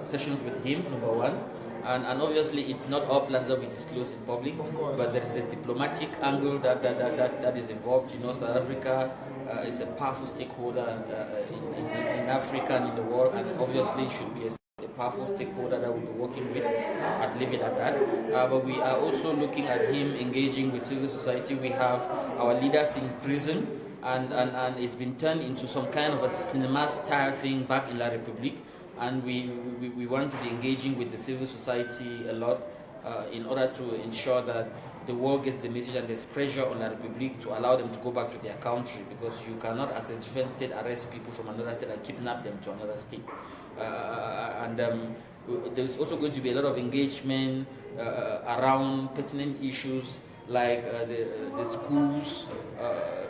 sessions with him, number one. And obviously, it's not all plans that we disclose in public, but there is a diplomatic angle that is involved. South Africa is a powerful stakeholder in Africa and in the world, and obviously should be a powerful stakeholder that we'll be working with. I'd leave it at that. But we are also looking at him engaging with civil society. We have our leaders in prison, and it's been turned into some kind of a cinema style thing back in La République. And we want to be engaging with the civil society a lot in order to ensure that the world gets the message, and there's pressure on La République to allow them to go back to their country, because you cannot, as a different state, arrest people from another state and kidnap them to another state. There's also going to be a lot of engagement around pertinent issues like the schools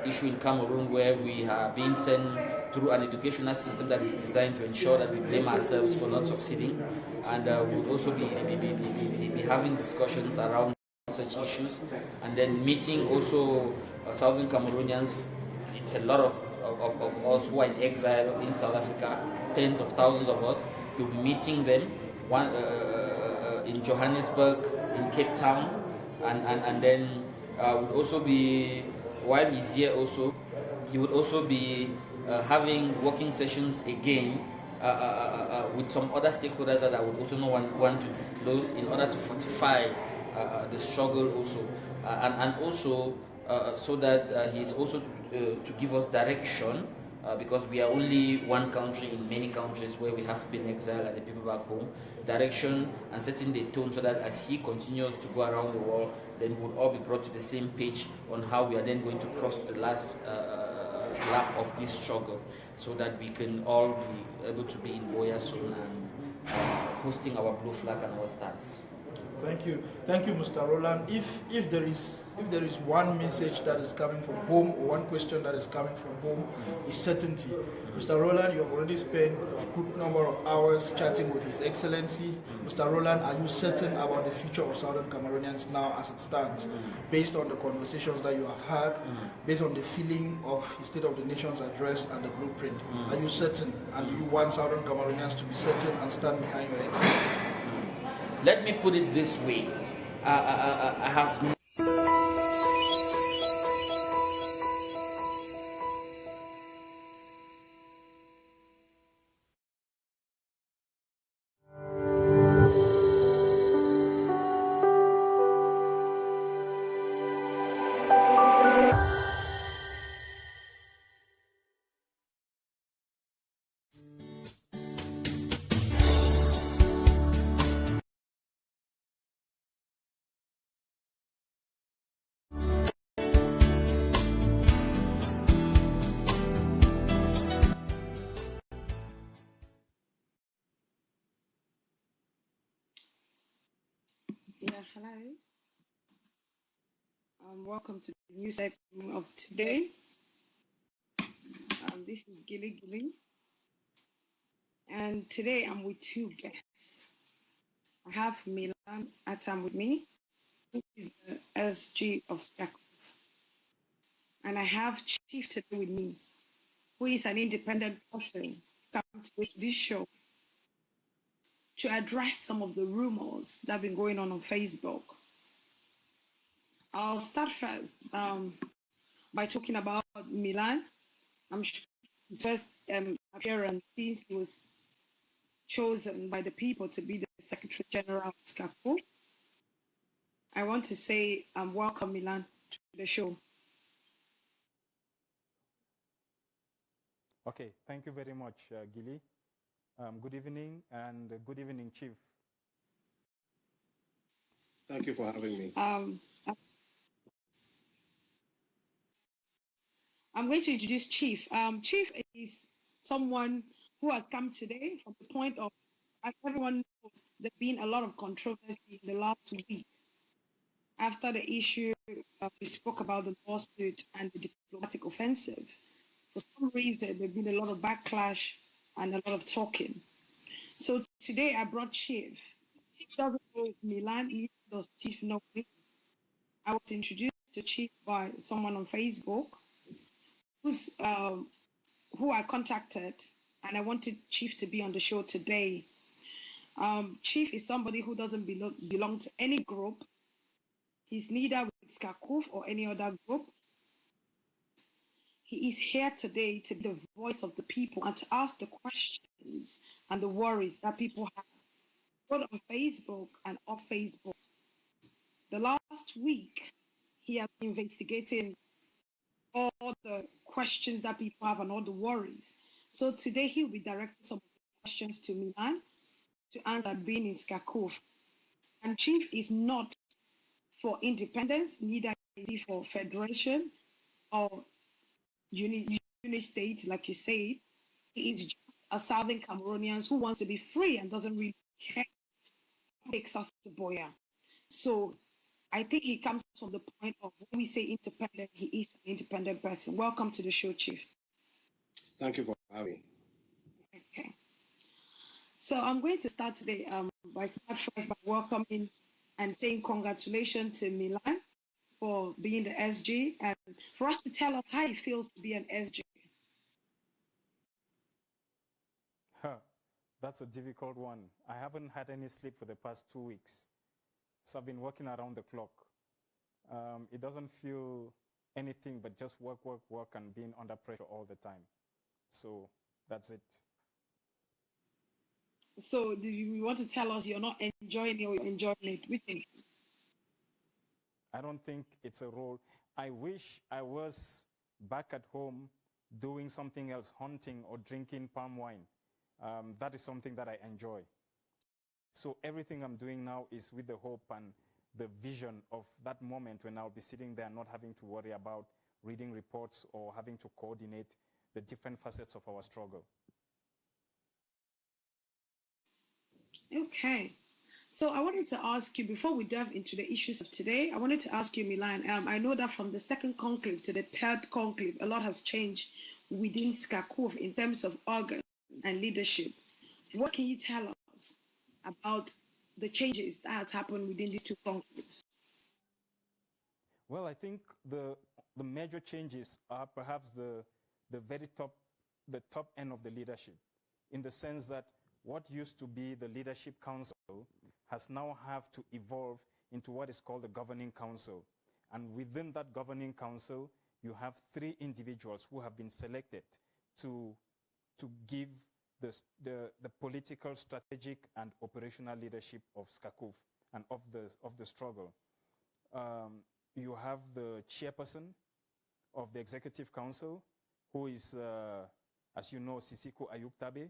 issue in Cameroon, where we are being sent through an educational system that is designed to ensure that we blame ourselves for not succeeding. And we'll also be having discussions around such issues, and then meeting also Southern Cameroonians. It's a lot of us who are in exile in South Africa, tens of thousands of us. We'll be meeting them in Johannesburg, in Cape Town, and then would also be, while he's here also, he would also be having working sessions again with some other stakeholders that I would also not want to disclose, in order to fortify the struggle also, and also so that he's also to give us direction, because we are only one country in many countries where we have been exiled and the people back home, direction and setting the tone, so that as he continues to go around the world, then we'll all be brought to the same page on how we are then going to cross to the last lap of this struggle, so that we can all be able to be in Boya soon and hosting our blue flag and our stars. Thank you, Mr. Roland. If there is one message that is coming from home, or one question that is coming from home, is certainty. Mr. Roland, you have already spent a good number of hours chatting with His Excellency. Mr. Roland, are you certain about the future of Southern Cameroonians now as it stands, based on the conversations that you have had, based on the feeling of his State of the Nation's address and the blueprint? Are you certain, and do you want Southern Cameroonians to be certain and stand behind your Excellency? Let me put it this way. I have hello. Welcome to the new segment of today. This is Gilly Gilly, and today I'm with two guests. I have Milan Atam with me, who is the SG of SCACUF, and I have Chief today with me, who is an independent person come to this show to address some of the rumors that have been going on Facebook. I'll start first by talking about Milan. I'm sure his first appearance since he was chosen by the people to be the Secretary General of SCACUF. I want to say welcome, Milan, to the show. Okay, thank you very much, Gilly. Good evening, and good evening, Chief. Thank you for having me. I'm going to introduce Chief. Chief is someone who has come today from the point of, as everyone knows, there's been a lot of controversy in the last week after the issue we spoke about the lawsuit and the diplomatic offensive. For some reason, there's been a lot of backlash and a lot of talking. So today I brought Chief. Chief doesn't know Milan, neither does Chief know me. I was introduced to Chief by someone on Facebook who I contacted, and I wanted Chief to be on the show today. Chief is somebody who doesn't belong to any group. He's neither with SCACUF or any other group. He is here today to be the voice of the people and to ask the questions and the worries that people have, both on Facebook and off Facebook. The last week, he has been investigating all the questions that people have and all the worries. So today he'll be directing some of the questions to Milan to answer being in SCACUF. And Chief is not for independence, neither is he for federation or unit state, like you said. He is just a Southern Cameroonian who wants to be free and doesn't really care what takes us to Boya. So I think he comes from the point of when we say independent, he is an independent person. Welcome to the show, Chief. Thank you for having me. Okay. So I'm going to start today by welcoming and saying congratulations to Milan for being the SG and for us to tell us how it feels to be an SG. That's a difficult one. I haven't had any sleep for the past 2 weeks. So I've been working around the clock. It doesn't feel anything but just work, work, work, and being under pressure all the time. So that's it. So do you want to tell us you're not enjoying it or you're enjoying it? Which thing? I don't think it's a role. I wish I was back at home doing something else, hunting or drinking palm wine. That is something that I enjoy. So everything I'm doing now is with the hope and the vision of that moment when I'll be sitting there not having to worry about reading reports or having to coordinate the different facets of our struggle. Okay. So I wanted to ask you, before we delve into the issues of today, I wanted to ask you, Milan, I know that from the second conclave to the third conclave, a lot has changed within SCACUF in terms of organ and leadership. What can you tell us about the changes that has happened within these two conclaves? Well, I think the major changes are perhaps the very top end of the leadership, in the sense that what used to be the leadership council has now have to evolve into what is called the governing council. And within that governing council, you have 3 individuals who have been selected to give the political, strategic, and operational leadership of SCACUF and of the struggle. You have the chairperson of the executive council, who is, as you know, Sisiko Ayuktabe.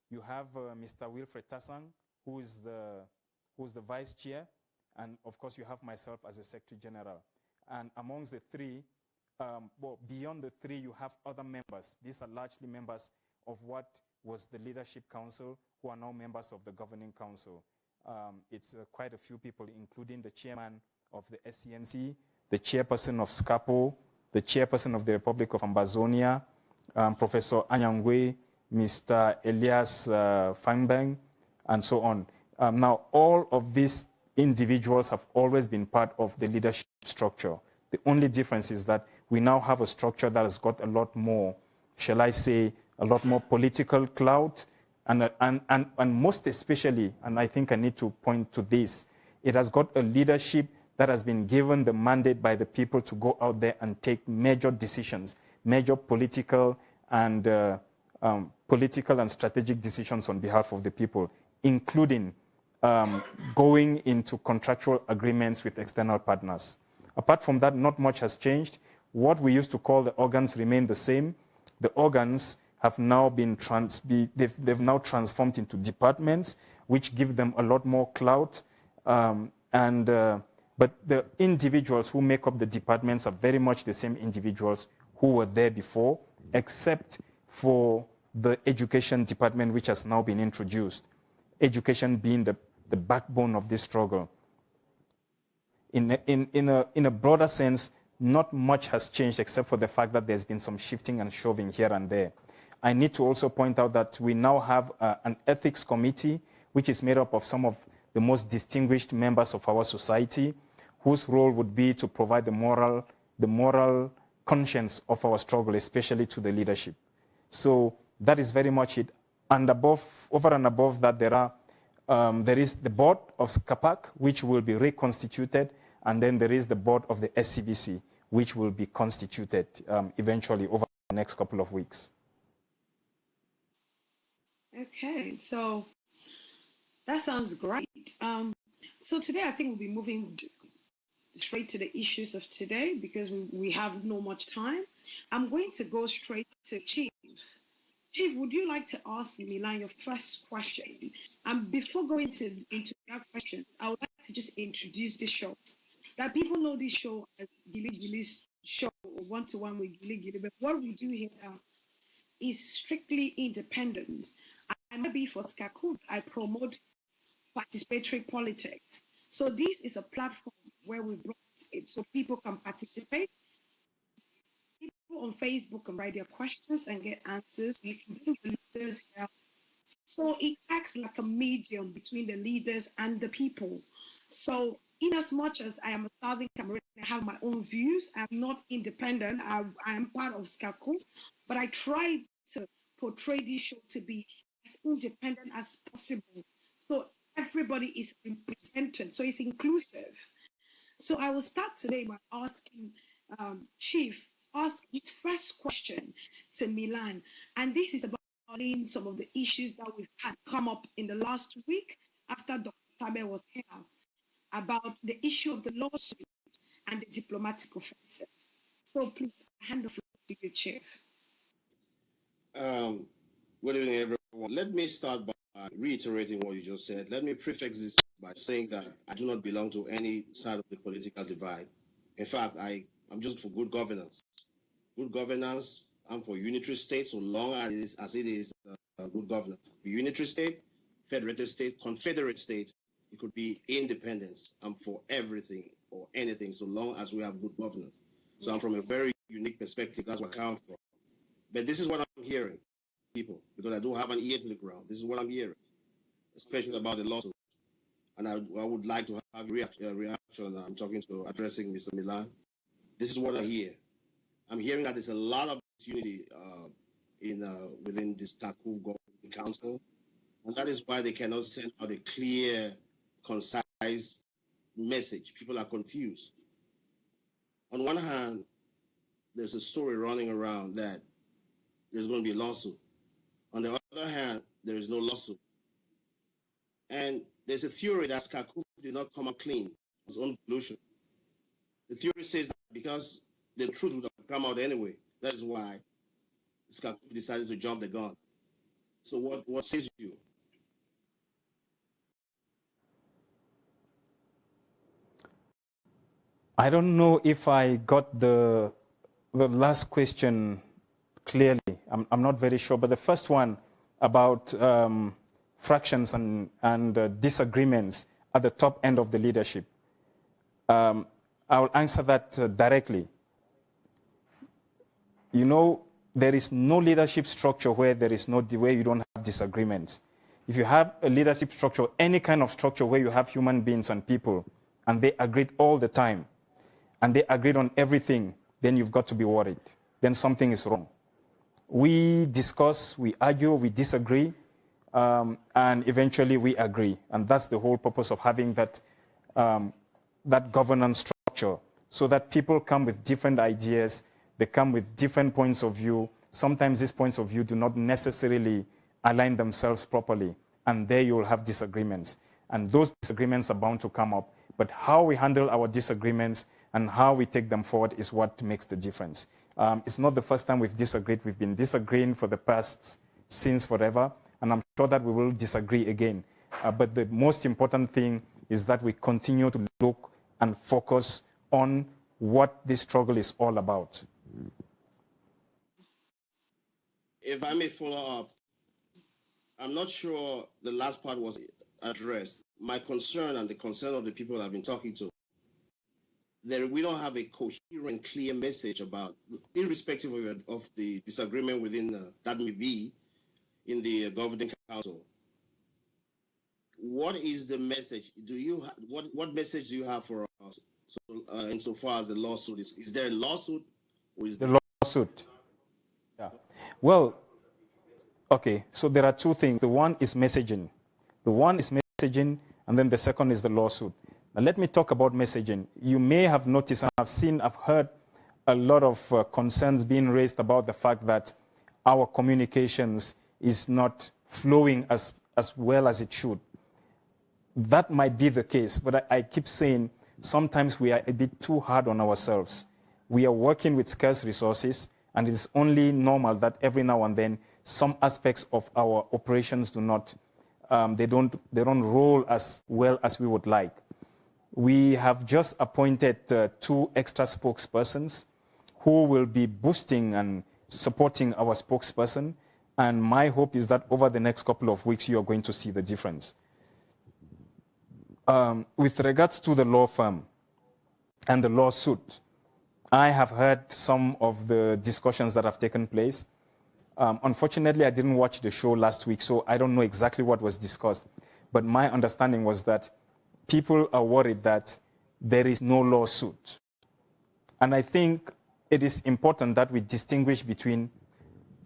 You have Mr. Wilfred Tassang, who is the vice chair, and of course you have myself as the Secretary General. And amongst the 3, well, beyond the 3, you have other members. These are largely members of what was the Leadership Council, who are now members of the Governing Council. It's quite a few people, including the chairman of the SCNC, the chairperson of SCAPO, the chairperson of the Republic of Ambazonia, Professor Anyangwe, Mr. Elias Fangbang, and so on. Now, all of these individuals have always been part of the leadership structure. The only difference is that we now have a structure that has got a lot more, shall I say, a lot more political clout, and most especially, and I think I need to point to this, it has got a leadership that has been given the mandate by the people to go out there and take major decisions, major political and strategic decisions on behalf of the people, including going into contractual agreements with external partners. Apart from that, not much has changed. What we used to call the organs remain the same. The organs have now been they've now transformed into departments, which give them a lot more clout. But the individuals who make up the departments are very much the same individuals who were there before, except for the education department, which has now been introduced. Education being the backbone of this struggle. In a broader sense, not much has changed except for the fact that there's been some shifting and shoving here and there. I need to also point out that we now have an ethics committee, which is made up of some of the most distinguished members of our society, whose role would be to provide the moral conscience of our struggle, especially to the leadership. So that is very much it. And over and above that, there are There is the board of SCACUF, which will be reconstituted, and then there is the board of the SCBC, which will be constituted eventually over the next couple of weeks. Okay, so that sounds great. So today I think we'll be moving straight to the issues of today because we have no much time. I'm going to go straight to Chief. Chief, would you like to ask Milan your first question? And before going into that question, I would like to just introduce this show. That people know this show as Gilly Gilly's show, or one-to-one with Gilly Gilly, but what we do here is strictly independent. I might be for SCACUF. I promote participatory politics. So this is a platform where we brought it so people can participate. People on Facebook can write their questions and get answers. You can bring the leaders here. So it acts like a medium between the leaders and the people. So in as much as I am a Southern Cameroonian, I have my own views. I'm not independent. I am part of SCACUF, but I try to portray this show to be as independent as possible. So everybody is represented. So it's inclusive. So I will start today by asking Chief, ask his first question to Milan. And this is about some of the issues that we've had come up in the last week after Dr. Tabe was here about the issue of the lawsuit and the diplomatic offensive. So please hand the floor to you, Chief. Good evening, everyone. Let me start by reiterating what you just said. Let me prefix this by saying that I do not belong to any side of the political divide. In fact, I'm just for good governance. Good governance, I'm for unitary state so long as it is good governance. Unitary state, federated state, confederate state, it could be independence. I'm for everything or anything so long as we have good governance. So I'm from a very unique perspective. That's what I come from. But this is what I'm hearing, people, because I do have an ear to the ground. This is what I'm hearing, especially about the lawsuit. And I would like to have a reaction. I'm addressing Mr. Milan. This is what I hear. I'm hearing that there's a lot of unity within this SCACUF Governing Council, and that is why they cannot send out a clear, concise message. People are confused. On one hand, there's a story running around that there's going to be a lawsuit. On the other hand, there is no lawsuit. And there's a theory that SCACUF did not come up clean, its own solution. The theory says that because the truth would have come out anyway, that is why SCACUF decided to jump the gun. So what says you? I don't know if I got the last question clearly. I'm not very sure, but the first one about fractions and disagreements at the top end of the leadership. I will answer that directly. You know, there is no leadership structure where you don't have disagreements. If you have a leadership structure, any kind of structure where you have human beings and people, and they agreed all the time, and they agreed on everything, then you've got to be worried. Then something is wrong. We discuss, we argue, we disagree, and eventually we agree. And that's the whole purpose of having that governance structure, so that people come with different ideas, they come with different points of view. Sometimes these points of view do not necessarily align themselves properly, and there you'll have disagreements. And those disagreements are bound to come up. But how we handle our disagreements and how we take them forward is what makes the difference. It's not the first time we've disagreed. We've been disagreeing for the past since forever, and I'm sure that we will disagree again. But the most important thing is that we continue to look and focus on what this struggle is all about. If I may follow up, I'm not sure the last part was addressed. My concern and the concern of the people I've been talking to, that we don't have a coherent, clear message about, irrespective of the disagreement within that may be in the governing council. What is the message? What message do you have for us? So, insofar as the lawsuit is there a lawsuit, or is the lawsuit? Yeah. Well, okay. So there are two things. The one is messaging. The one is messaging, and then the second is the lawsuit. Now, let me talk about messaging. You may have noticed, and I've heard a lot of concerns being raised about the fact that our communications is not flowing as well as it should. That might be the case, but I keep saying sometimes we are a bit too hard on ourselves. We are working with scarce resources, and it's only normal that every now and then some aspects of our operations do not, they don't roll as well as we would like. We have just appointed 2 extra spokespersons who will be boosting and supporting our spokesperson, and my hope is that over the next couple of weeks you are going to see the difference. With regards to the law firm and the lawsuit, I have heard some of the discussions that have taken place. Unfortunately, I didn't watch the show last week, so I don't know exactly what was discussed. But my understanding was that people are worried that there is no lawsuit. And I think it is important that we distinguish between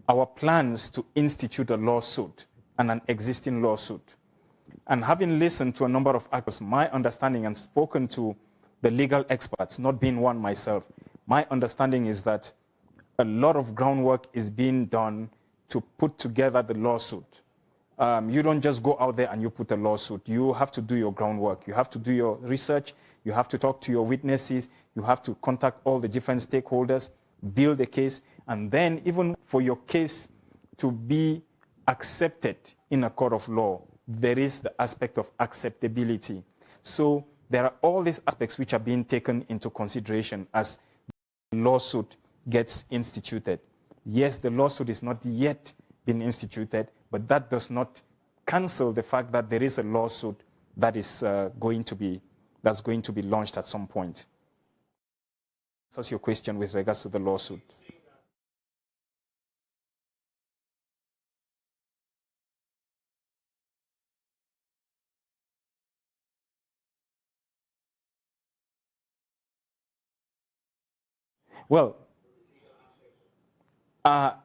our plans to institute a lawsuit and an existing lawsuit. And having listened to a number of actors, my understanding, and spoken to the legal experts, not being one myself, my understanding is that a lot of groundwork is being done to put together the lawsuit. You don't just go out there and you put a lawsuit. You have to do your groundwork. You have to do your research. You have to talk to your witnesses. You have to contact all the different stakeholders, build a case, and then even for your case to be accepted in a court of law, there is the aspect of acceptability. So there are all these aspects which are being taken into consideration as the lawsuit gets instituted. Yes, the lawsuit is not yet been instituted, but that does not cancel the fact that there is a lawsuit that is going to be launched at some point. That's your question with regards to the lawsuit. Well,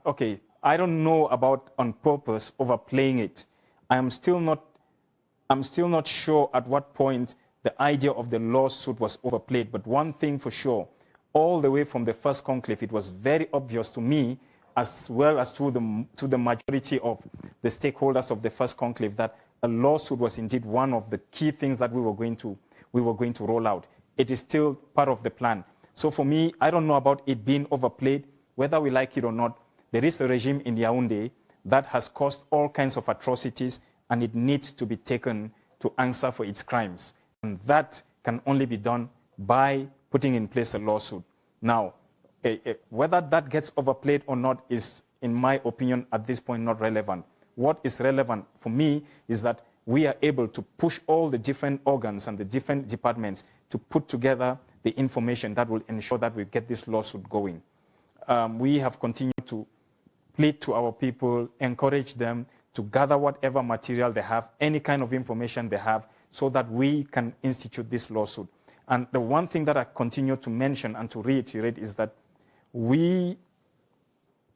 okay, I don't know about on purpose overplaying it. I'm still not sure at what point the idea of the lawsuit was overplayed. But one thing for sure, all the way from the first conclave, it was very obvious to me, as well as to the majority of the stakeholders of the first conclave, that a lawsuit was indeed one of the key things that we were going to roll out. It is still part of the plan. So for me, I don't know about it being overplayed, whether we like it or not. There is a regime in Yaoundé that has caused all kinds of atrocities, and it needs to be taken to answer for its crimes. And that can only be done by putting in place a lawsuit. Now, whether that gets overplayed or not is, in my opinion, at this point, not relevant. What is relevant for me is that we are able to push all the different organs and the different departments to put together the information that will ensure that we get this lawsuit going. We have continued to plead to our people, encourage them to gather whatever material they have, any kind of information they have, so that we can institute this lawsuit. And the one thing that I continue to mention and to reiterate is that it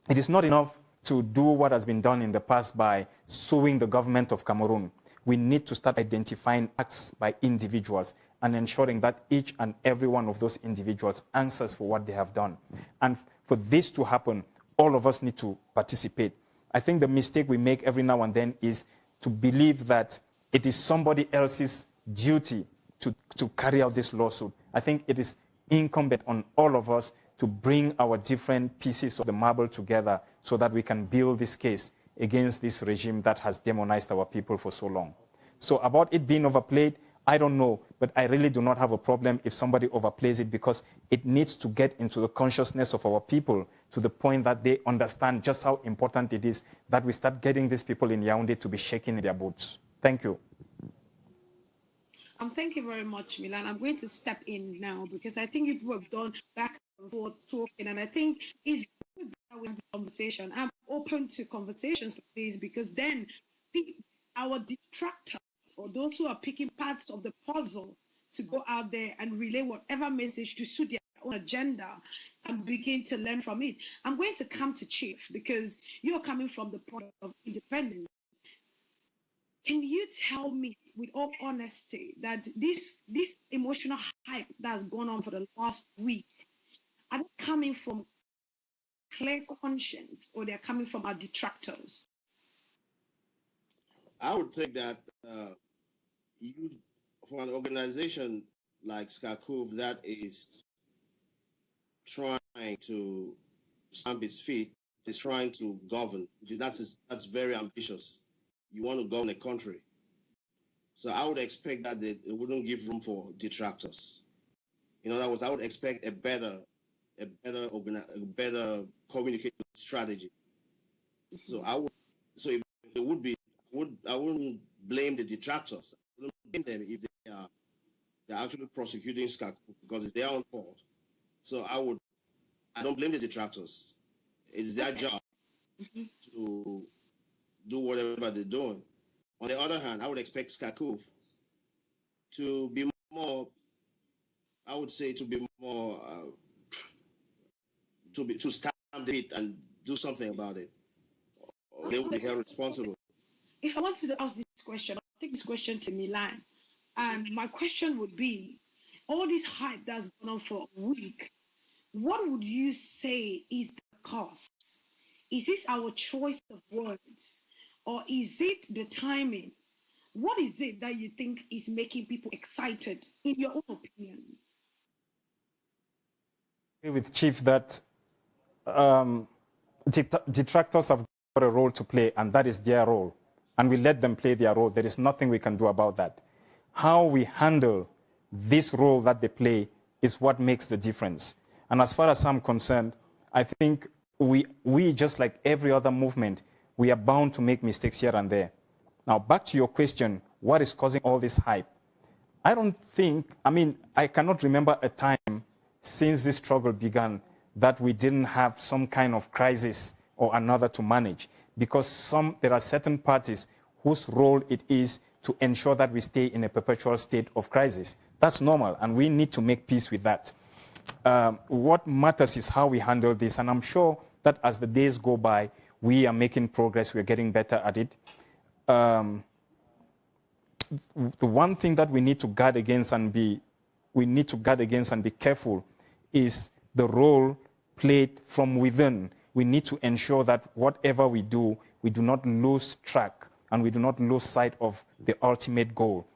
is not enough to do what has been done in the past by suing the government of Cameroon. We need to start identifying acts by individuals and ensuring that each and every one of those individuals answers for what they have done. And for this to happen, all of us need to participate. I think the mistake we make every now and then is to believe that it is somebody else's duty to carry out this lawsuit. I think it is incumbent on all of us to bring our different pieces of the marble together so that we can build this case against this regime that has demonized our people for so long. So about it being overplayed, I don't know, but I really do not have a problem if somebody overplays it, because it needs to get into the consciousness of our people to the point that they understand just how important it is that we start getting these people in Yaoundé to be shaking in their boots. Thank you. Thank you very much, Milan. I'm going to step in now because I think people have gone back and forth talking, and I think it's good that we have the conversation. I'm open to conversations like this because then our detractors, or those who are picking parts of the puzzle to go out there and relay whatever message to suit their own agenda, and begin to learn from it. I'm going to come to Chief because you're coming from the point of independence. Can you tell me, with all honesty, that this emotional hype that's gone on for the last week, are they coming from clear conscience or they're coming from our detractors? I would think that you, for an organization like SCACUF that is trying to stamp its feet, is trying to govern. That's very ambitious. You want to govern a country. So I would expect that they wouldn't give room for detractors. In other words, I would expect a better communication strategy. So if it would be, I wouldn't blame the detractors. I wouldn't blame them if they're actually prosecuting SCACUF because it's their own fault. So I don't blame the detractors. It's their job to do whatever they're doing. On the other hand, I would expect SCACUF to be more, I would say, to be more, to stamp it and do something about it. Or they will be held responsible. If I wanted to ask this question, I'll take this question to Milan. And my question would be, all this hype that's gone on for a week, what would you say is the cause? Is this our choice of words? Or is it the timing? What is it that you think is making people excited, in your own opinion? I agree with Chief that detractors have got a role to play, and that is their role. And we let them play their role. There is nothing we can do about that. How we handle this role that they play is what makes the difference. And as far as I'm concerned, I think we just like every other movement, we are bound to make mistakes here and there. Now, back to your question, what is causing all this hype? I cannot remember a time since this struggle began that we didn't have some kind of crisis or another to manage, because there are certain parties whose role it is to ensure that we stay in a perpetual state of crisis. That's normal, and we need to make peace with that. What matters is how we handle this, and I'm sure that as the days go by, we are making progress, we're getting better at it. The one thing that we need to guard against and be careful is the role played from within. We need to ensure that whatever we do, we do not lose track and we do not lose sight of the ultimate goal.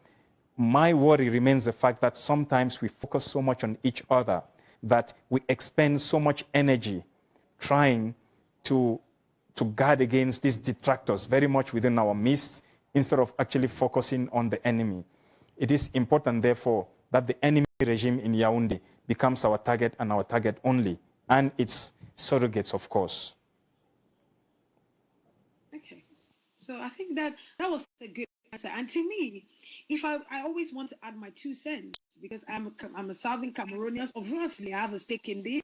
My worry remains the fact that sometimes we focus so much on each other that we expend so much energy trying to guard against these detractors very much within our midst, instead of actually focusing on the enemy. It is important, therefore, that the enemy regime in Yaoundé becomes our target and our target only, and its surrogates, of course. Okay. So I think that was a good answer. And to me, if I always want to add my 2 cents, because I'm a Southern Cameroonian, obviously I have a stake in this.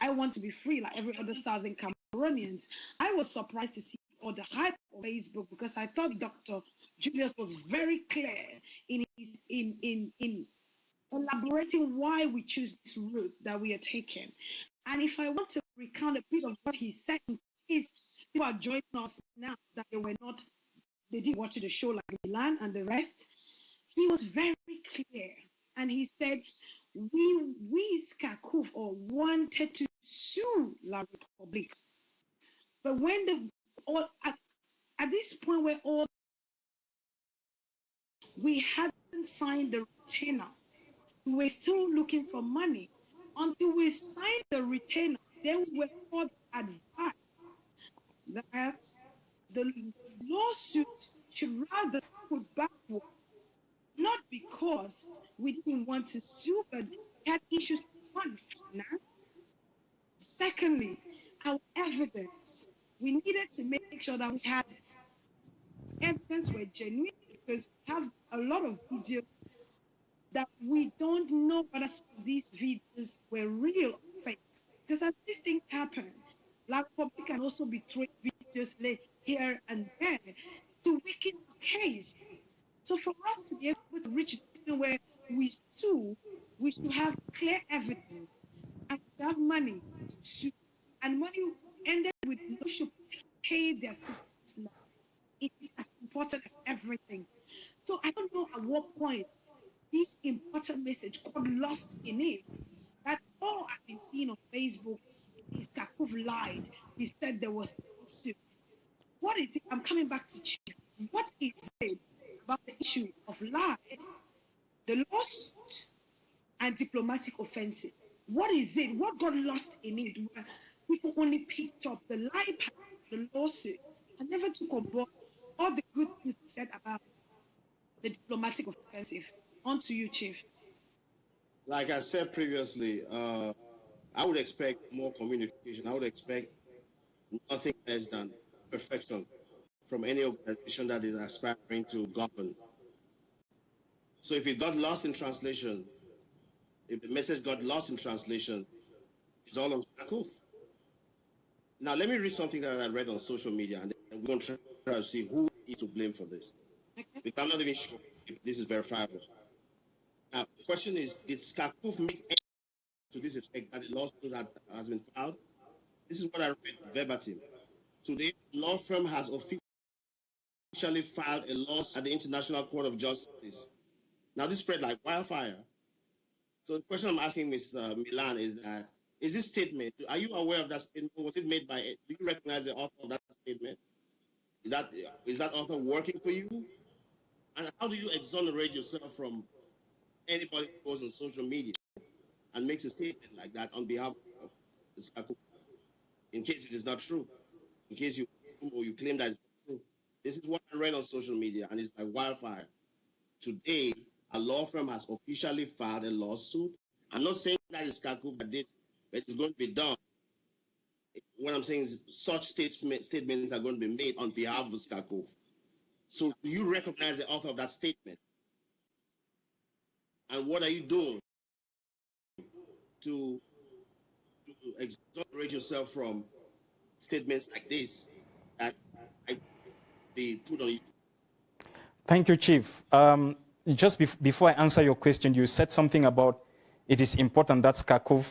I want to be free like every other Southern Cameroonians. I was surprised to see all the hype on Facebook, because I thought Dr. Julius was very clear in elaborating why we choose this route that we are taking. And if I want to recount a bit of what he said, in case people are joining us now that they didn't watch the show like Milan and the rest, he was very clear. And he said, we SCACUF wanted to sue La République. But when at this point where we hadn't signed the retainer, we were still looking for money. Until we signed the retainer, then we were called advice that the lawsuit should rather put backward, not because we didn't want to sue, but we had issues, one, finance. Secondly, our evidence. We needed to make sure that we had evidence were genuine, because we have a lot of videos that we don't know whether some of these videos were real or fake. Because as this thing happened, like public can also be throwing videos here and there to weaken the case. So for us to be able to reach a point where we sue, we should have clear evidence and we have money to sue. And money ended with no should pay their citizens. It is as simple important as everything. So I don't know at what point this important message got lost in it. That all I've been seeing on Facebook is SCACUF lied. He said there was a lawsuit. What is it? I'm coming back to Chief. What is it about the issue of lie, the lawsuit, and diplomatic offensive? What is it? What got lost in it? Where people only picked up the lie part, the lawsuit, and never took on board all the good things said about the diplomatic offensive. On to you, Chief. Like I said previously, I would expect more communication. I would expect nothing less than perfection from any organization that is aspiring to govern. So if it got lost in translation, if the message got lost in translation, it's all on SCACUF. Now, let me read something that I read on social media, and then we're going to try to see who is to blame for this. Because I'm not even sure if this is verifiable. Now, the question is, did SCACUF make any to this effect that the lawsuit that has been filed? This is what I read verbatim. Today, law firm has officially filed a lawsuit at the International Court of Justice. Now, this spread like wildfire. So the question I'm asking Mr. Milan is that, is this statement, are you aware of that statement? Was it made by, do you recognize the author of that statement? Is that author working for you? And how do you exonerate yourself from anybody who goes on social media and makes a statement like that on behalf of the SCACUF, in case it is not true, in case you assume or you claim that it's not true? This is what I read on social media, and it's like wildfire. Today, a law firm has officially filed a lawsuit. I'm not saying that it's SCACUF that did, but it's going to be done. What I'm saying is such statements are going to be made on behalf of SCACUF. So do you recognize the author of that statement? And what are you doing to exonerate yourself from statements like this that might be put on you? Thank you, Chief. Just before I answer your question, you said something about it is important that SCACUF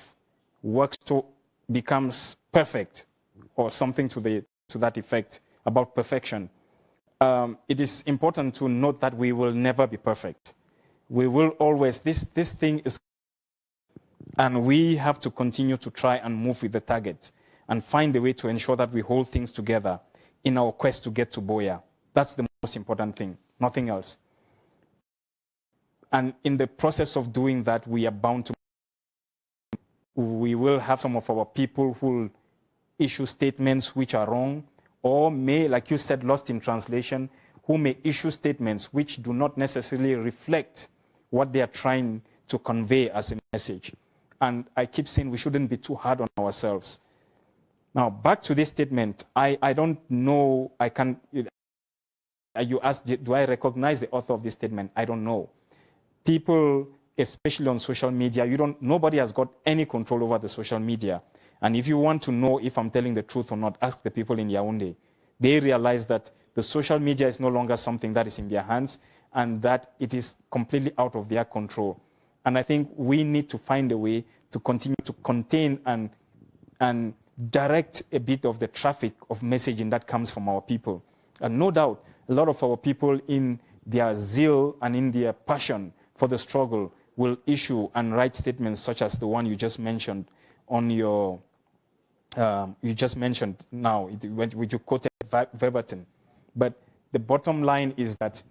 works to becomes perfect, or something to that effect about perfection. It is important to note that we will never be perfect. We will always, this thing is, and we have to continue to try and move with the target and find a way to ensure that we hold things together in our quest to get to Boya. That's the most important thing, nothing else. And in the process of doing that, we are bound to, we will have some of our people who will issue statements which are wrong, or may, like you said, lost in translation, who may issue statements which do not necessarily reflect what they are trying to convey as a message. And I keep saying we shouldn't be too hard on ourselves. Now, back to this statement, I don't know, I can, you asked, do I recognize the author of this statement? I don't know. People, especially on social media, nobody has got any control over the social media. And if you want to know if I'm telling the truth or not, ask the people in Yaoundé. They realize that the social media is no longer something that is in their hands and that it is completely out of their control. And I think we need to find a way to continue to contain and direct a bit of the traffic of messaging that comes from our people. And no doubt, a lot of our people in their zeal and in their passion for the struggle will issue and write statements such as the one you just mentioned on your, you just mentioned now, which you quoted verbatim. But the bottom line is that,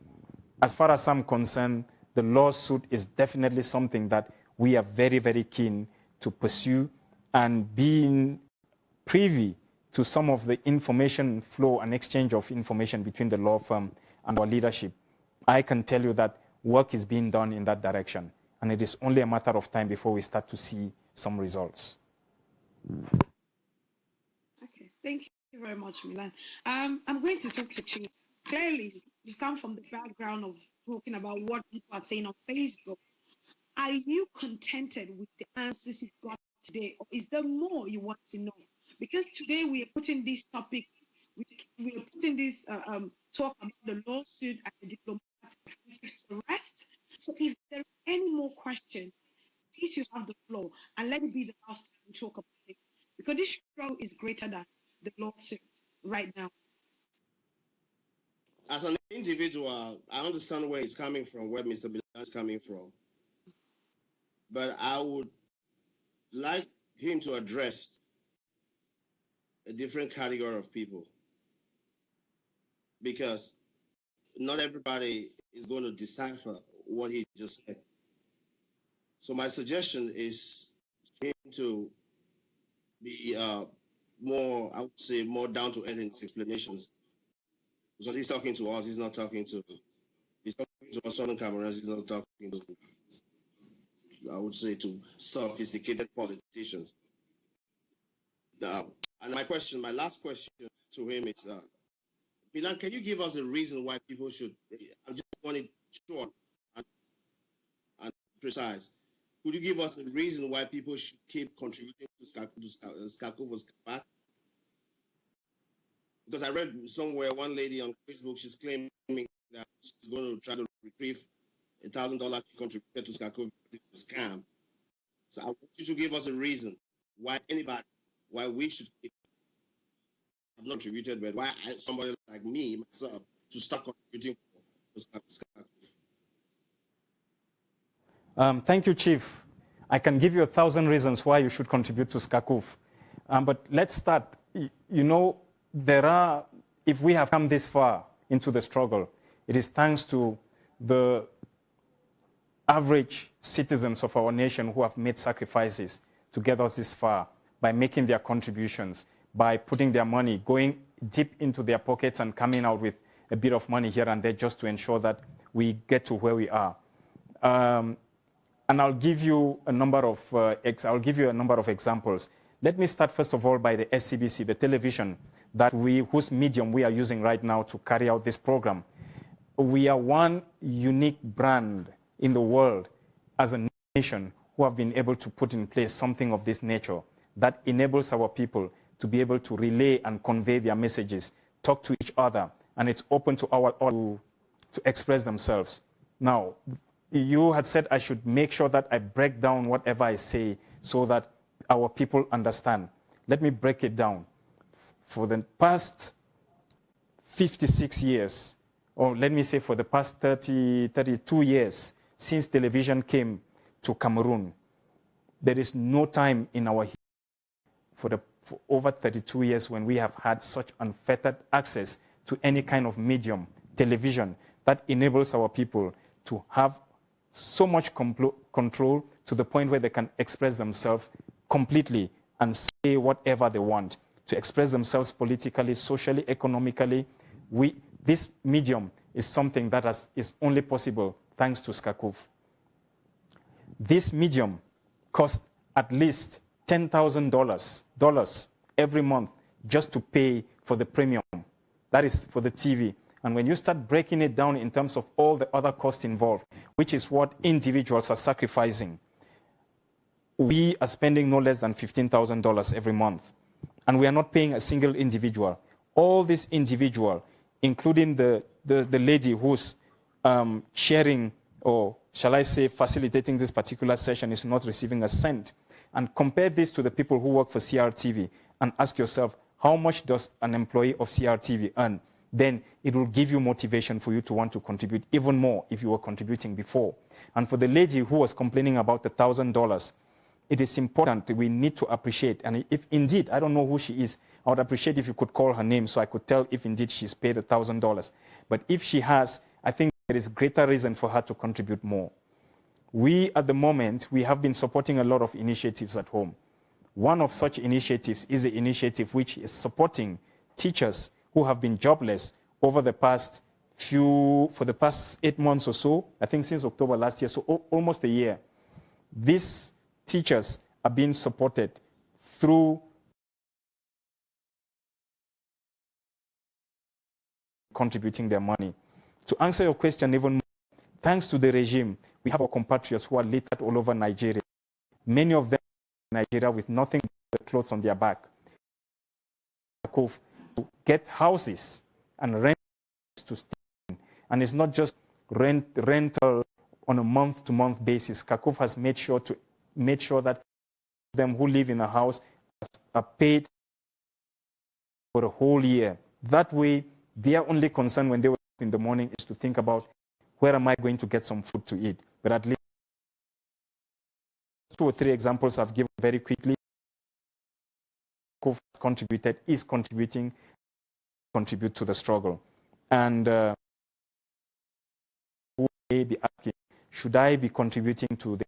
as far as I'm concerned, the lawsuit is definitely something that we are very, very keen to pursue, and being privy to some of the information flow and exchange of information between the law firm and our leadership. I can tell you that work is being done in that direction, and it is only a matter of time before we start to see some results. Okay, thank you very much, Milan. I'm going to talk to Chief. Clearly, you come from the background of talking about what people are saying on Facebook. Are you contented with the answers you've got today, or is there more you want to know? Because today we are putting these topics, we are putting this talk about the lawsuit and the diplomatic to rest. So if there's any more questions, please, you have the floor, and let it be the last time we talk about this, because this struggle is greater than the lawsuit right now. as an individual, I understand where he's coming from, where Mr. Bilal is coming from. But I would like him to address a different category of people, because not everybody is going to decipher what he just said. So my suggestion is for him to be more, I would say, more down to earth in his explanations, because he's talking to us. He's talking to us Southern Cameroonians. He's not talking to, I would say, to sophisticated politicians. And my last question to him is, Milan, can you give us a reason why people should? I just want it short and precise. Could you give us a reason why people should keep contributing to SCACUF? Because I read somewhere one lady on Facebook, she's claiming that she's going to try to retrieve $1,000 she contributed to SCACUF. It's a scam. So I want you to give us a reason why we should keep. I've not contributed, but why somebody like me, myself, to start contributing to SCACUF. Thank you, Chief. I can give you 1,000 reasons why you should contribute to SCACUF. But let's start. You know, if we have come this far into the struggle, it is thanks to the average citizens of our nation who have made sacrifices to get us this far by making their contributions, by putting their money, going deep into their pockets and coming out with a bit of money here and there just to ensure that we get to where we are. And I'll give you a number of examples. Let me start first of all by the SCBC, the television whose medium we are using right now to carry out this program. We are one unique brand in the world as a nation who have been able to put in place something of this nature that enables our people to be able to relay and convey their messages, talk to each other, and it's open to to express themselves. Now, you had said I should make sure that I break down whatever I say so that our people understand. Let me break it down. For the past 56 years, or let me say for the past 32 years, since television came to Cameroon, there is no time in our history for over 32 years when we have had such unfettered access to any kind of medium, television, that enables our people to have so much control to the point where they can express themselves completely and say whatever they want, to express themselves politically, socially, economically. This medium is something that is only possible thanks to SCACUF. This medium costs at least $10,000 every month just to pay for the premium. That is for the TV. And when you start breaking it down in terms of all the other costs involved, which is what individuals are sacrificing, we are spending no less than $15,000 every month. And we are not paying a single individual. All this individual, including the lady who's sharing, or shall I say facilitating this particular session, is not receiving a cent. And compare this to the people who work for CRTV and ask yourself, how much does an employee of CRTV earn? Then it will give you motivation for you to want to contribute even more if you were contributing before. And for the lady who was complaining about the $1,000, it is important that we need to appreciate. And if indeed, I don't know who she is, I would appreciate if you could call her name so I could tell if indeed she's paid $1,000. But if she has, I think there is greater reason for her to contribute more. We, at the moment, we have been supporting a lot of initiatives at home. One of such initiatives is the initiative which is supporting teachers who have been jobless over the past for the past 8 months or so, I think since October last year, so almost a year. These teachers are being supported through contributing their money. To answer your question even more, thanks to the regime, we have our compatriots who are littered all over Nigeria. Many of them in Nigeria with nothing but clothes on their back. To get houses and rent to stay in. And it's not just rental on a month-to-month basis. SCACUF has made sure that them who live in a house are paid for a whole year. That way, their only concern when they were in the morning is to think about where am I going to get some food to eat. But at least 2 or 3 examples I've given very quickly. Contributed, is contributing, contribute to the struggle. And who may be asking, should I be contributing to the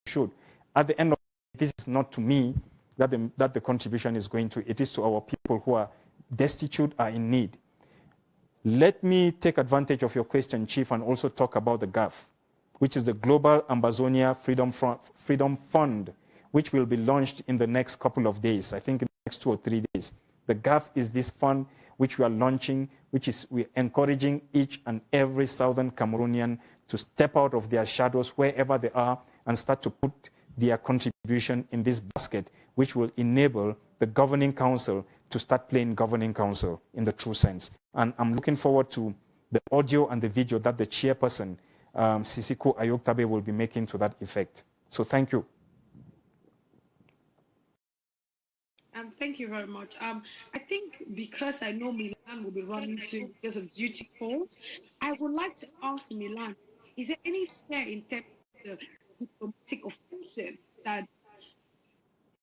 should? At the end of this is not to me that the contribution is going to, it is to our people who are destitute, are in need. Let me take advantage of your question, Chief, and also talk about the GAF, which is the Global Ambazonia Freedom Fund, which will be launched in the next couple of days, I think in the next 2 or 3 days. The GAF is this fund which we are launching, which is we're encouraging each and every Southern Cameroonian to step out of their shadows wherever they are and start to put their contribution in this basket, which will enable the governing council to start playing governing council in the true sense. And I'm looking forward to the audio and the video that the chairperson, Sisiko Ayoktabe, will be making to that effect. So thank you. Thank you very much. I think because I know Milan will be running soon because of duty calls, I would like to ask Milan, is there any share in terms of the diplomatic offensive that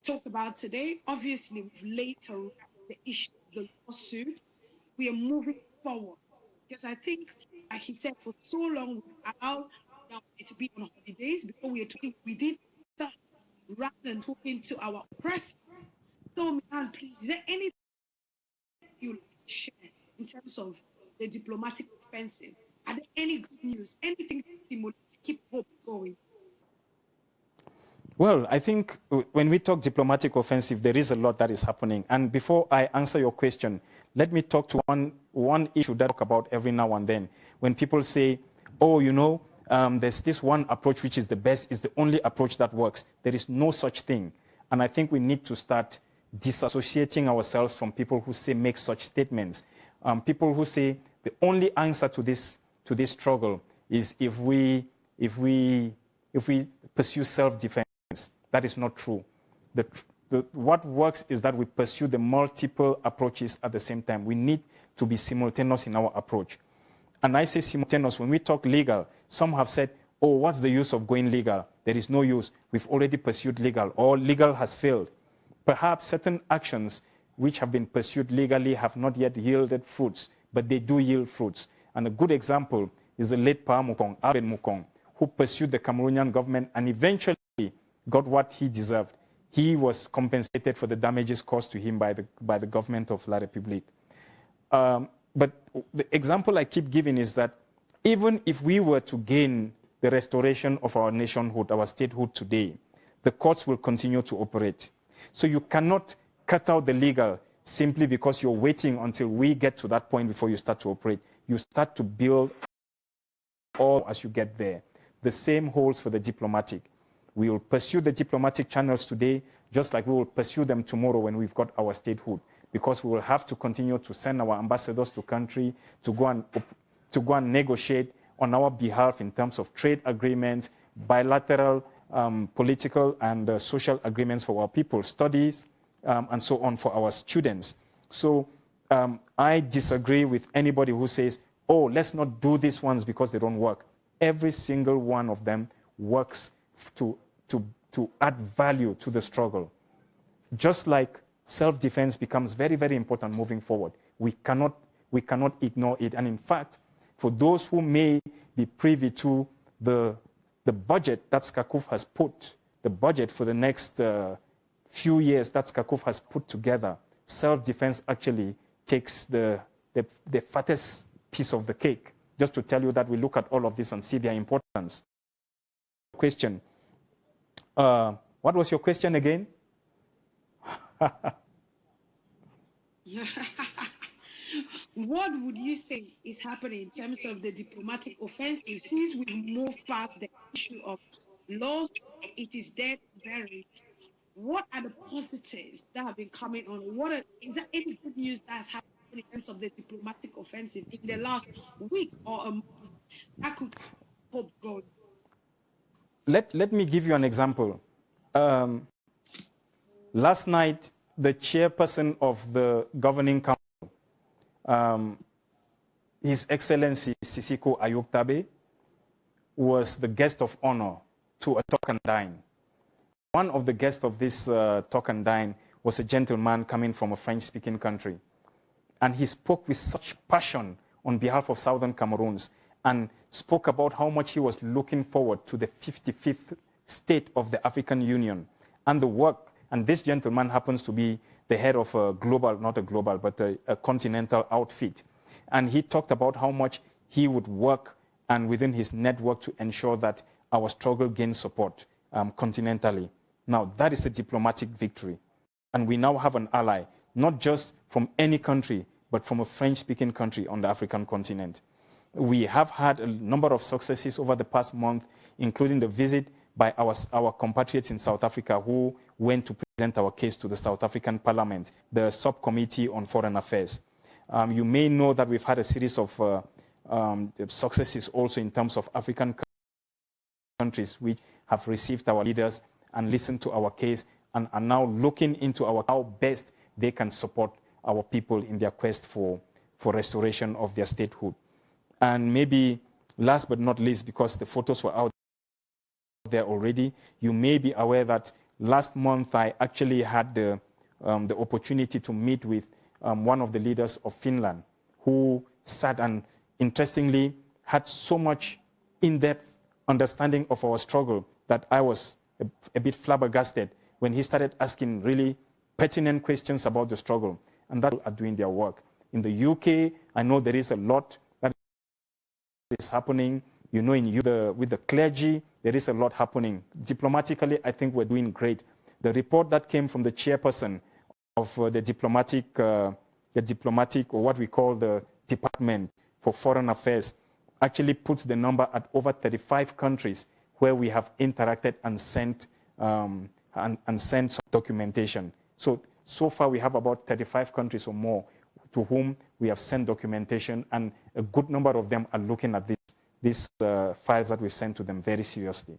talked about today? Obviously, we've laid to the issue of the lawsuit. We are moving forward because I think, like he said, for so long we've allowed it to be on holidays because we are talking within ourselves rather than talking to our press. So, Milan, please, is there anything you'd like to share in terms of the diplomatic offensive? Are there any good news? Anything to keep hope going? Well, I think when we talk diplomatic offensive, there is a lot that is happening. And before I answer your question, let me talk to one issue that I talk about every now and then. When people say, oh, you know, there's this one approach which is the best, is the only approach that works. There is no such thing. And I think we need to start disassociating ourselves from people who say make such statements. People who say the only answer to this struggle is if we pursue self-defense. That is not true. What works is that we pursue the multiple approaches at the same time. We need to be simultaneous in our approach. And I say simultaneous, when we talk legal, some have said, oh, what's the use of going legal? There is no use. We've already pursued legal, or legal has failed. Perhaps certain actions which have been pursued legally have not yet yielded fruits, but they do yield fruits. And a good example is the late Pa Mukong, Albert Mukong, who pursued the Cameroonian government and eventually got what he deserved. He was compensated for the damages caused to him by the government of La République. But the example I keep giving is that even if we were to gain the restoration of our nationhood, our statehood today, the courts will continue to operate. So you cannot cut out the legal simply because you're waiting until we get to that point before you start to operate. You start to build all as you get there. The same holds for the diplomatic. We will pursue the diplomatic channels today, just like we will pursue them tomorrow when we've got our statehood, because we will have to continue to send our ambassadors to country to go and negotiate on our behalf in terms of trade agreements, bilateral political and social agreements for our people, studies, and so on for our students. So I disagree with anybody who says, oh, let's not do these ones because they don't work. Every single one of them works to add value to the struggle. Just like self-defense becomes very, very important moving forward. We cannot ignore it. And in fact, for those who may be privy to the budget that SCACUF has put, the budget for the next few years that SCACUF has put together, self-defense actually takes the fattest piece of the cake. Just to tell you that we look at all of this and see their importance. Question. What was your question again? What would you say is happening in terms of the diplomatic offensive since we moved past the issue of laws? It is dead and buried. What are the positives that have been coming on? Is there any good news that's happening in terms of the diplomatic offensive in the last week or a month that could hope going? Let me give you an example. Last night, the chairperson of the governing council His Excellency Sisiko Ayoktabe was the guest of honor to a talk and dine. One of the guests of this talk and dine was a gentleman coming from a French-speaking country. And he spoke with such passion on behalf of Southern Cameroons and spoke about how much he was looking forward to the 55th state of the African Union and the work. And this gentleman happens to be the head of a global, not a global, but a continental outfit. And he talked about how much he would work and within his network to ensure that our struggle gains support continentally. Now, that is a diplomatic victory. And we now have an ally, not just from any country, but from a French-speaking country on the African continent. We have had a number of successes over the past month, including the visit by our compatriots in South Africa who went to present our case to the South African Parliament, the Subcommittee on Foreign Affairs. You may know that we've had a series of successes also in terms of African countries which have received our leaders and listened to our case and are now looking into how best they can support our people in their quest for restoration of their statehood. And maybe last but not least, because the photos were out there already, you may be aware that last month I actually had the opportunity to meet with one of the leaders of Finland who sat and interestingly had so much in-depth understanding of our struggle that I was a bit flabbergasted when he started asking really pertinent questions about the struggle, and that are doing their work. In the UK, I know there is a lot that is happening. You know, with the clergy, there is a lot happening. Diplomatically, I think we're doing great. The report that came from the chairperson of the diplomatic, or what we call the Department for Foreign Affairs, actually puts the number at over 35 countries where we have interacted and sent some documentation. So far we have about 35 countries or more to whom we have sent documentation, and a good number of them are looking at these files that we've sent to them very seriously.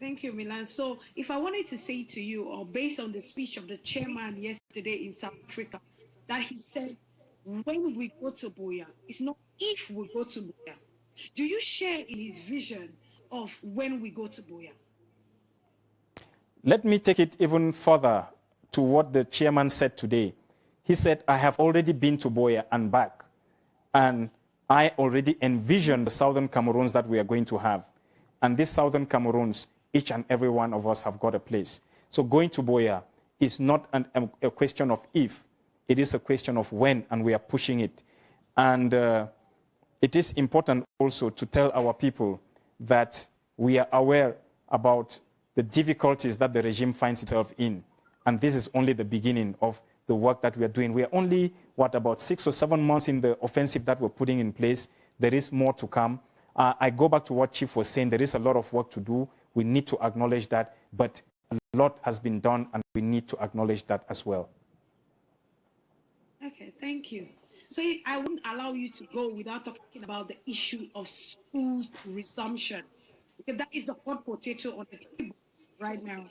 Thank you, Milan. So if I wanted to say to you, or based on the speech of the chairman yesterday in South Africa, that he said, when we go to Buea, it's not if we go to Buea. Do you share in his vision of when we go to Buea? Let me take it even further to what the chairman said today. He said, I have already been to Buea and back, and I already envision the Southern Cameroons that we are going to have. And these Southern Cameroons, each and every one of us have got a place. So going to Buea is not a question of if, it is a question of when, and we are pushing it. And it is important also to tell our people that we are aware about the difficulties that the regime finds itself in. And this is only the beginning of the work that we are doing. We are only, about 6 or 7 months in the offensive that we're putting in place. There is more to come. I go back to what Chief was saying. There is a lot of work to do. We need to acknowledge that, but a lot has been done, and we need to acknowledge that as well. Okay, thank you. So I wouldn't allow you to go without talking about the issue of school resumption, because that is the hot potato on the table right now.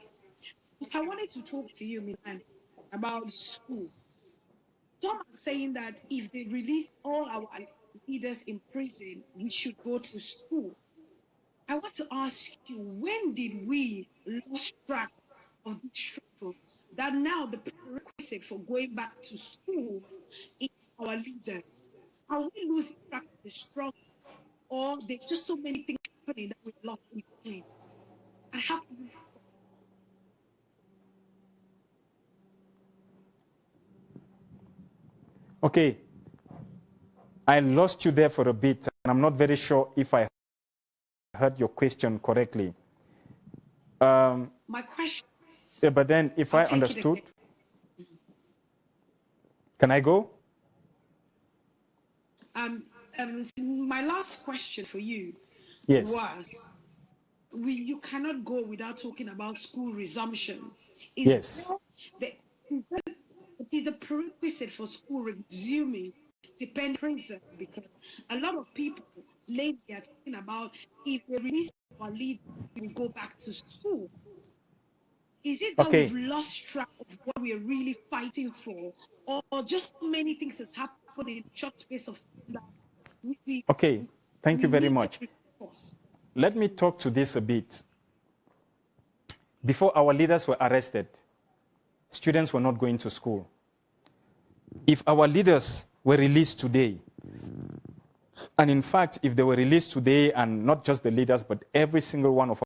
If I wanted to talk to you, Milan, about school, some are saying that if they release all our leaders in prison, we should go to school. I want to ask you, when did we lose track of the struggle that now the prerequisite for going back to school is our leaders? Are we losing track of the struggle, or there's just so many things happening that we've lost in between? And how can we? Okay, I lost you there for a bit, and I'm not very sure if I heard your question correctly. My question. Yeah, but then if I understood, can I go? My last question for you was, you cannot go without talking about school resumption. Yes. It is the prerequisite for school resuming dependent prison, because a lot of people lately are talking about if they release our lead, we will go back to school. Is it that we've lost track of what we are really fighting for, or just so many things has happened happen in a short space of time that Okay, thank you very need much. a response. Let me talk to this a bit. Before our leaders were arrested, students were not going to school. If our leaders were released today, and in fact, if they were released today, and not just the leaders, but every single one of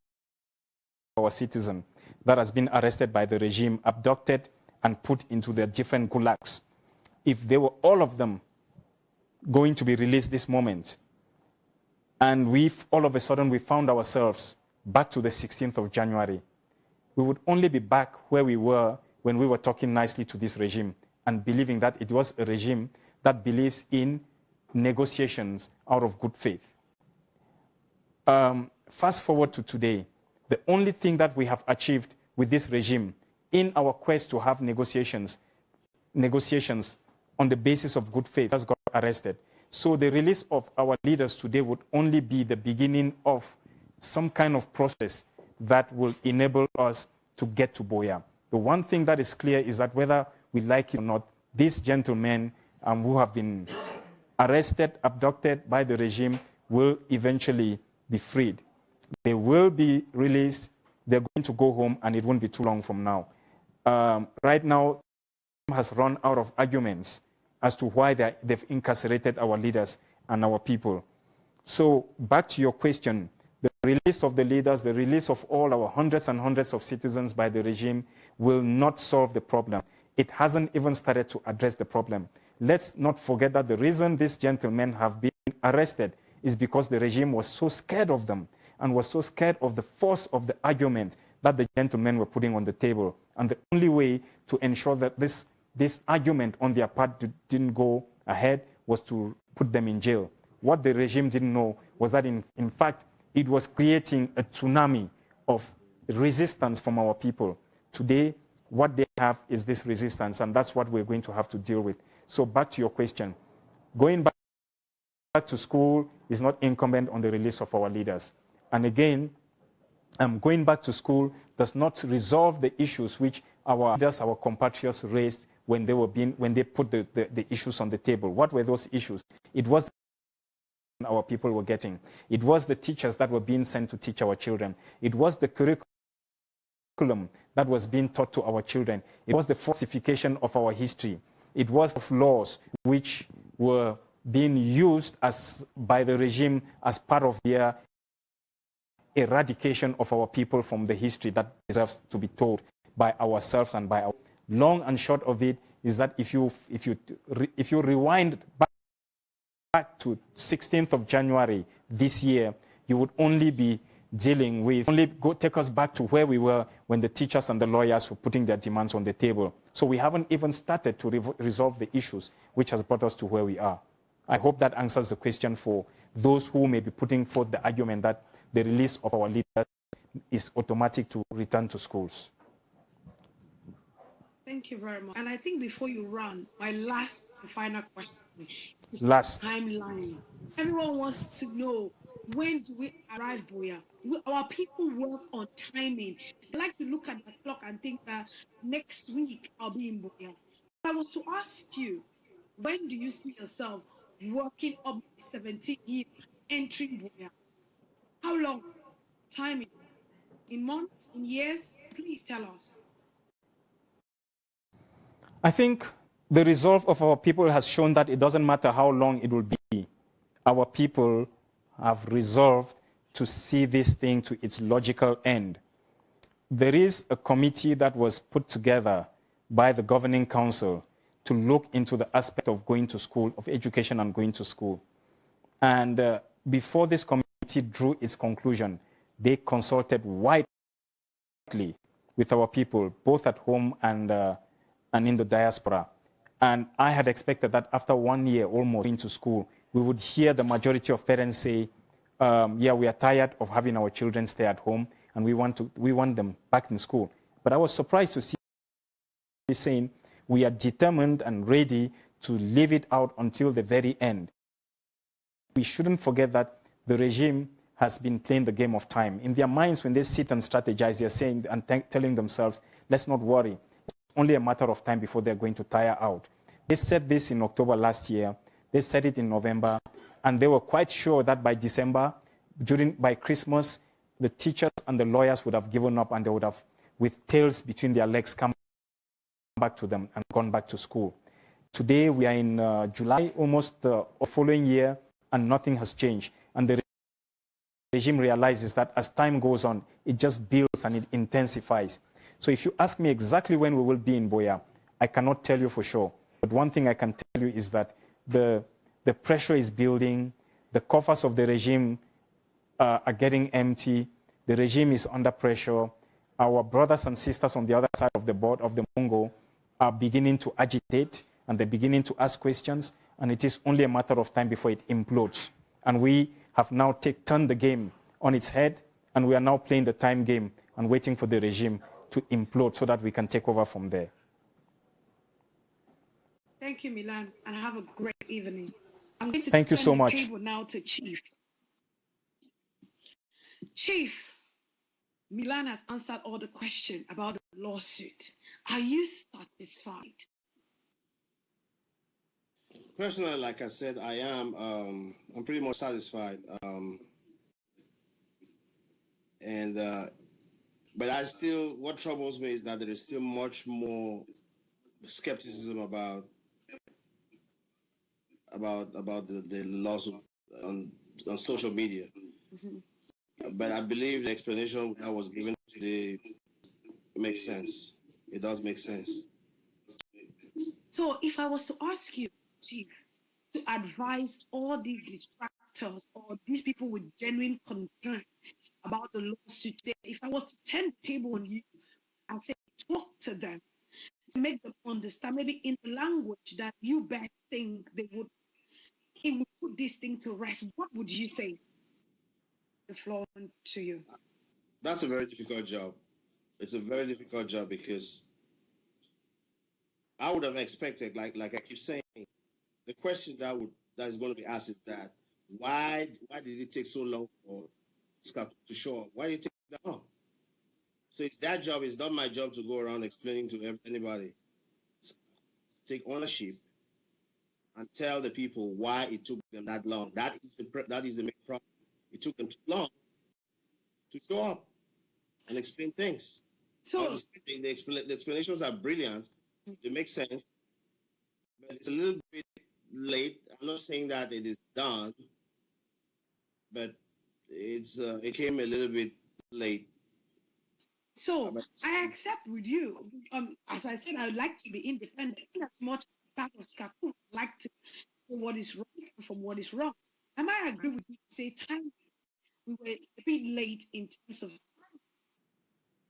our citizens that has been arrested by the regime, abducted, and put into their different gulags, if they were all of them going to be released this moment, and all of a sudden we found ourselves back to the 16th of January, we would only be back where we were when we were talking nicely to this regime and believing that it was a regime that believes in negotiations out of good faith. Fast forward to today, the only thing that we have achieved with this regime in our quest to have negotiations on the basis of good faith has got arrested. So the release of our leaders today would only be the beginning of some kind of process that will enable us to get to Buea. The one thing that is clear is that whether we like it or not, these gentlemen who have been arrested, abducted by the regime will eventually be freed. They will be released, they're going to go home, and it won't be too long from now. Right now, has run out of arguments as to why they've incarcerated our leaders and our people. So back to your question, the release of the leaders, the release of all our hundreds and hundreds of citizens by the regime will not solve the problem. It hasn't even started to address the problem. Let's not forget that the reason these gentlemen have been arrested is because the regime was so scared of them and was so scared of the force of the argument that the gentlemen were putting on the table. And the only way to ensure that this argument on their part didn't go ahead was to put them in jail. What the regime didn't know was that, in fact, it was creating a tsunami of resistance from our people. Today, what they have is this resistance, and that's what we're going to have to deal with. So back to your question. Going back to school is not incumbent on the release of our leaders. And again, going back to school does not resolve the issues which our leaders, our compatriots raised when they put the issues on the table. What were those issues? It was our people were getting. It was the teachers that were being sent to teach our children. It was the curriculum that was being taught to our children. It was the falsification of our history. It was of laws which were being used by the regime as part of their eradication of our people from the history that deserves to be told by ourselves and by our. Long and short of it is that if you rewind back to 16th of January this year, you would only be dealing with, take us back to where we were when the teachers and the lawyers were putting their demands on the table. So we haven't even started to resolve the issues which has brought us to where we are. I hope that answers the question for those who may be putting forth the argument that the release of our leaders is automatic to return to schools. Thank you very much. And I think before you run, my last and final question is timeline. Everyone wants to know, when do we arrive, Buea? Our people work on timing. They like to look at the clock and think that next week I'll be in Buea. I was to ask you, when do you see yourself working up 17 years, entering Buea? How long? Timing? In months? In years? Please tell us. I think the resolve of our people has shown that it doesn't matter how long it will be. Our people have resolved to see this thing to its logical end. There is a committee that was put together by the governing council to look into the aspect of going to school, of education and going to school. And before this committee drew its conclusion, they consulted widely with our people, both at home and in the diaspora. And I had expected that after 1 year almost into school, we would hear the majority of parents say, yeah, we are tired of having our children stay at home and we want them back in school. But I was surprised to see saying, we are determined and ready to leave it out until the very end. We shouldn't forget that the regime has been playing the game of time. In their minds, when they sit and strategize, they're saying and telling themselves, let's not worry. It's only a matter of time before they're going to tire out. They said this in October last year. They said it in November. And they were quite sure that by December, by Christmas, the teachers and the lawyers would have given up and they would have, with tails between their legs, come back to them and gone back to school. Today, we are in July, almost the following year, and nothing has changed. And the regime realizes that as time goes on, it just builds and it intensifies. So if you ask me exactly when we will be in Buea, I cannot tell you for sure. But one thing I can tell you is that the pressure is building, the coffers of the regime are getting empty, the regime is under pressure. Our brothers and sisters on the other side of the board of the Mongo are beginning to agitate and they're beginning to ask questions, and it is only a matter of time before it implodes. And we have now turned the game on its head, and we are now playing the time game and waiting for the regime to implode so that we can take over from there. Thank you, Milan, and have a great evening. I'm going to Thank you so much. The table now to Chief. Chief, Milan has answered all the questions about the lawsuit. Are you satisfied? Personally, like I said, I am. I'm pretty much satisfied. But I still, what troubles me is that there is still much more skepticism about the lawsuit on social media. Mm-hmm. But I believe the explanation I was given today makes sense. It does make sense. So if I was to ask you, Chief, to advise all these distractors or these people with genuine concern about the lawsuit today, if I was to turn the table on you and say, talk to them, to make them understand, maybe in the language that you best think it would put this thing to rest, what would you say? The floor to you. That's a very difficult job. It's a very difficult job because I would have expected, like I keep saying, the question that is going to be asked is that why did it take so long for SCACUF to show up? Why did it take that long? So it's that job. It's not my job to go around explaining to anybody. Take ownership and tell the people why it took them that long. That is the main problem. It took them too long to show up and explain things. So the explanations are brilliant. They make sense, but it's a little bit late. I'm not saying that it is done, but it came a little bit late. So I accept with you. As I said, I would like to be independent. As much as part of SCACUF, like to know what is right from what is wrong. I might agree with you to say time. We were a bit late in terms of time.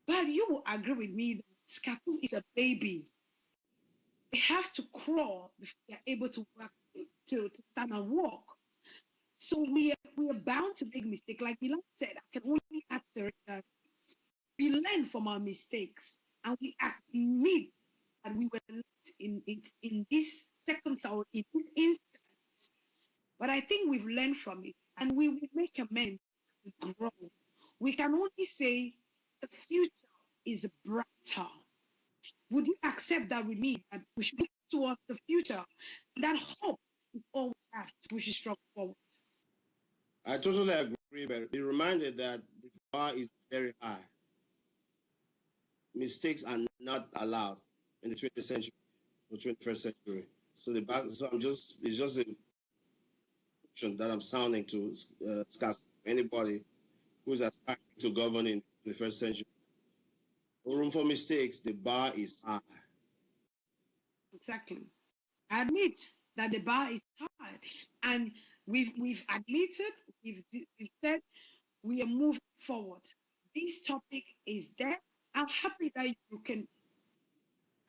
But you will agree with me that SCACUF is a baby. They have to crawl before they're able to work, to stand and walk. So we are bound to make mistakes. Like Milan said, I can only add to it that we learn from our mistakes and we admit that we were late in this second or in this instance. But I think we've learned from it and we will make amends and grow. We can only say the future is brighter. Would you accept that with me, that we should look towards the future? That hope is all we have to push strong forward. I totally agree, but be reminded that the bar is very high. Mistakes are not allowed in the 20th century or 21st century. So it's just a question that I'm sounding to SCACUF, anybody who is aspiring to govern in the 21st century. No room for mistakes. The bar is high. Exactly. I admit that the bar is high, and we've admitted, we've said we are moving forward. This topic is there. I'm happy that you can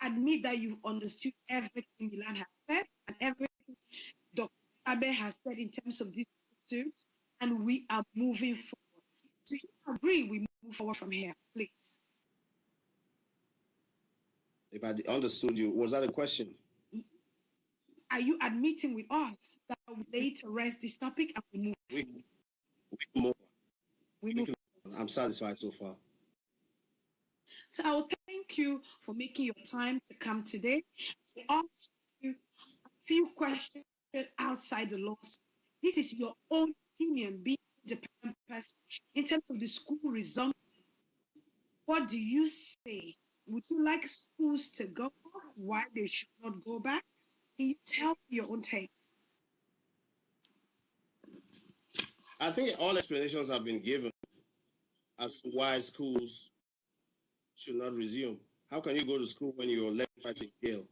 admit that you've understood everything Milan has said and everything Dr. Abe has said in terms of this pursuit, and we are moving forward. Do you agree we move forward from here, please? If I understood you, was that a question? Are you admitting with us that we lay to rest this topic and we move? We move. I'm satisfied so far. So I will thank you for making your time to come today. I ask you few questions outside the laws. This is your own opinion, being a independent person. In terms of the school resumption, what do you say? Would you like schools to go back? Why they should not go back? Can you tell me your own take? I think all explanations have been given as to why schools should not resume. How can you go to school when your lecturer is in jail?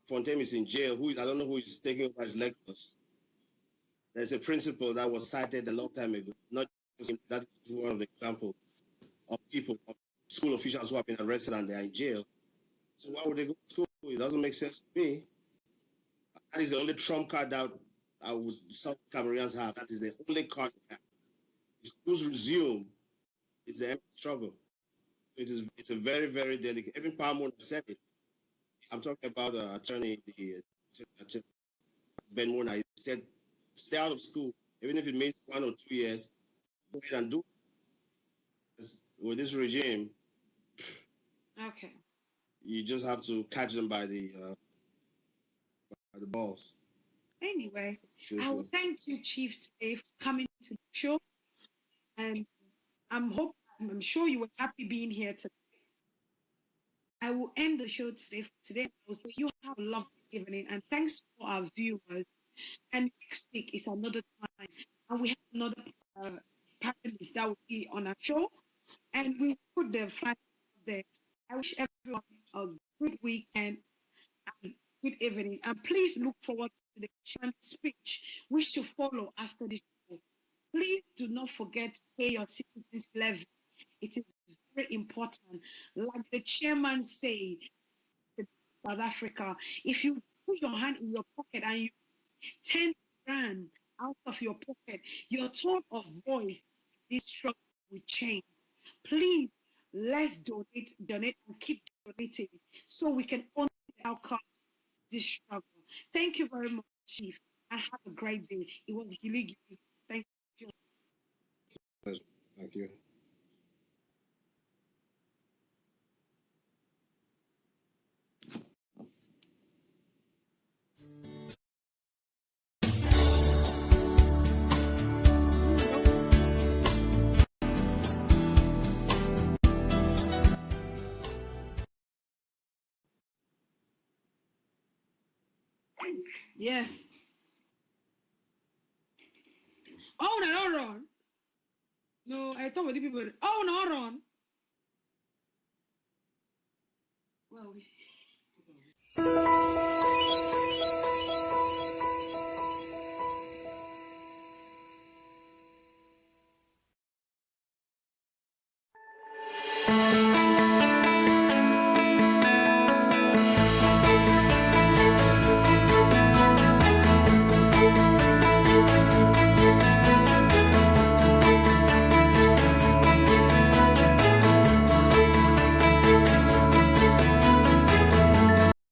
Fontaine is in jail. I don't know who is taking over his lectures. There's a principle that was cited a long time ago. Not just him, that is one of the examples of people, of school officials who have been arrested and they're in jail. So why would they go to school? It doesn't make sense to me. That is the only trump card that some Cameroonians have. That is the only card they have. If schools resume, it's the end of the struggle. It's a very, very delicate. Even Palmer said it. I'm talking about attorney Ben Mona. He said, stay out of school, even if it means 1 or 2 years. Go ahead and do it. With this regime. Okay. You just have to catch them by the balls. Anyway, I will thank you, Chief, today for coming to the show, and I'm sure you were happy being here today. I will end the show today. I will say you have a lovely evening, and thanks for our viewers. And next week is another time, and we have another panelist that will be on our show, and we will put the flag there. I wish everyone a good weekend and good evening, and please look forward to the chairman's speech, which to follow after the show. Please do not forget to pay your citizens' levy. It is very important. Like the chairman said, South Africa, if you put your hand in your pocket and you 10 rand out of your pocket, your tone of voice, this struggle will change. Please, let's donate, and keep donating so we can honor the outcomes of this struggle. Thank you very much, Chief, and have a great day. It was Gilly Gilly. Thank you. Thank you. Yes. Oh, no, run. No, I thought the people. Oh, no, run. Well,